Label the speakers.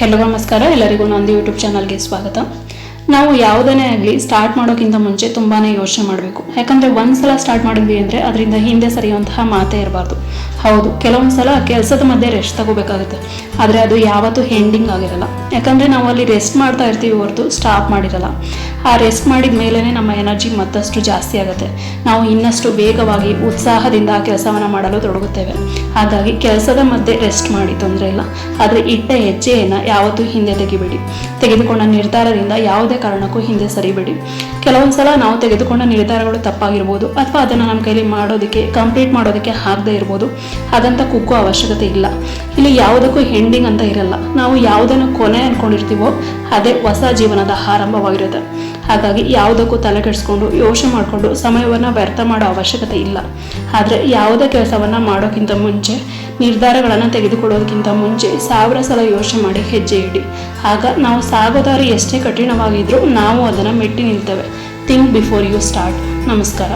Speaker 1: Hello ನಮಸ್ಕಾರ, ಎಲ್ಲರಿಗೂ ನಂದು ಯೂಟ್ಯೂಬ್ ಚಾನಲ್ಗೆ ಸ್ವಾಗತ. ನಾವು ಯಾವುದನ್ನೇ ಆಗಲಿ ಸ್ಟಾರ್ಟ್ ಮಾಡೋಕ್ಕಿಂತ ಮುಂಚೆ ತುಂಬಾ ಯೋಚನೆ ಮಾಡಬೇಕು. ಯಾಕಂದರೆ ಒಂದ್ಸಲ ಸ್ಟಾರ್ಟ್ ಮಾಡಿದ್ವಿ ಅಂದರೆ ಅದರಿಂದ ಹಿಂದೆ ಸರಿಯುವಂತಹ ಮಾತೇ ಇರಬಾರ್ದು. ಹೌದು, ಕೆಲವೊಂದು ಸಲ ಕೆಲಸದ ಮಧ್ಯೆ ರೆಸ್ಟ್ ತಗೋಬೇಕಾಗುತ್ತೆ, ಆದರೆ ಅದು ಯಾವತ್ತೂ ಎಂಡಿಂಗ್ ಆಗಿರಲ್ಲ. ಯಾಕಂದರೆ ನಾವು ಅಲ್ಲಿ ರೆಸ್ಟ್ ಮಾಡ್ತಾ ಇರ್ತೀವಿ ಹೊರತು ಸ್ಟಾಪ್ ಮಾಡಿರಲ್ಲ. ಆ ರೆಸ್ಟ್ ಮಾಡಿದ ಮೇಲೇ ನಮ್ಮ ಎನರ್ಜಿ ಮತ್ತಷ್ಟು ಜಾಸ್ತಿ ಆಗುತ್ತೆ. ನಾವು ಇನ್ನಷ್ಟು ವೇಗವಾಗಿ ಉತ್ಸಾಹದಿಂದ ಆ ಕೆಲಸವನ್ನು ಮಾಡಲು ತೊಡಗುತ್ತೇವೆ. ಹಾಗಾಗಿ ಕೆಲಸದ ಮಧ್ಯೆ ರೆಸ್ಟ್ ಮಾಡಿ, ತೊಂದರೆ ಇಲ್ಲ. ಆದರೆ ಇಟ್ಟ ಹೆಜ್ಜೆಯನ್ನು ಯಾವತ್ತೂ ಹಿಂದೆ ತೆಗಿಬೇಡಿ. ತೆಗೆದುಕೊಂಡ ನಿರ್ಧಾರದಿಂದ ಯಾವುದೇ ಕಾರಣಕ್ಕೂ ಹಿಂದೆ ಸರಿಬೇಡಿ. ಕೆಲವೊಂದು ಸಲ ನಾವು ತೆಗೆದುಕೊಂಡ ನಿರ್ಧಾರಗಳು ತಪ್ಪಾಗಿರ್ಬೋದು, ಅಥವಾ ಅದನ್ನು ನಮ್ಮ ಕೈಲಿ ಕಂಪ್ಲೀಟ್ ಮಾಡೋದಕ್ಕೆ ಆಗದೇ ಇರ್ಬೋದು. ಹಾಗಂತ ಕುಗ್ಗೋ ಅವಶ್ಯಕತೆ ಇಲ್ಲ. ಇಲ್ಲಿ ಯಾವುದಕ್ಕೂ ಎಂಡಿಂಗ್ ಅಂತ ಇರಲ್ಲ. ನಾವು ಯಾವುದನ್ನು ಕೊನೆ ಅಂದ್ಕೊಂಡಿರ್ತೀವೋ ಅದೇ ಹೊಸ ಜೀವನದ ಆರಂಭವಾಗಿರುತ್ತೆ. ಹಾಗಾಗಿ ಯಾವುದಕ್ಕೂ ತಲೆ ಕೆಡಿಸ್ಕೊಂಡು ಯೋಚನೆ ಮಾಡಿಕೊಂಡು ಸಮಯವನ್ನು ವ್ಯರ್ಥ ಮಾಡೋ ಅವಶ್ಯಕತೆ ಇಲ್ಲ. ಆದರೆ ಯಾವುದೇ ಕೆಲಸವನ್ನು ಮಾಡೋಕ್ಕಿಂತ ಮುಂಚೆ, ನಿರ್ಧಾರಗಳನ್ನು ತೆಗೆದುಕೊಳ್ಳೋದಕ್ಕಿಂತ ಮುಂಚೆ 1000 ಸಲ ಯೋಚನೆ ಮಾಡಿ ಹೆಜ್ಜೆ ಇಡಿ. ಆಗ ನಾವು ಸಾಗೋ ದಾರಿ ಎಷ್ಟೇ ಕಠಿಣವಾಗಿದ್ರೂ ನಾವು ಅದನ್ನು ಮೆಟ್ಟಿ ನಿಲ್ತೇವೆ. Think before you start. ನಮಸ್ಕಾರ.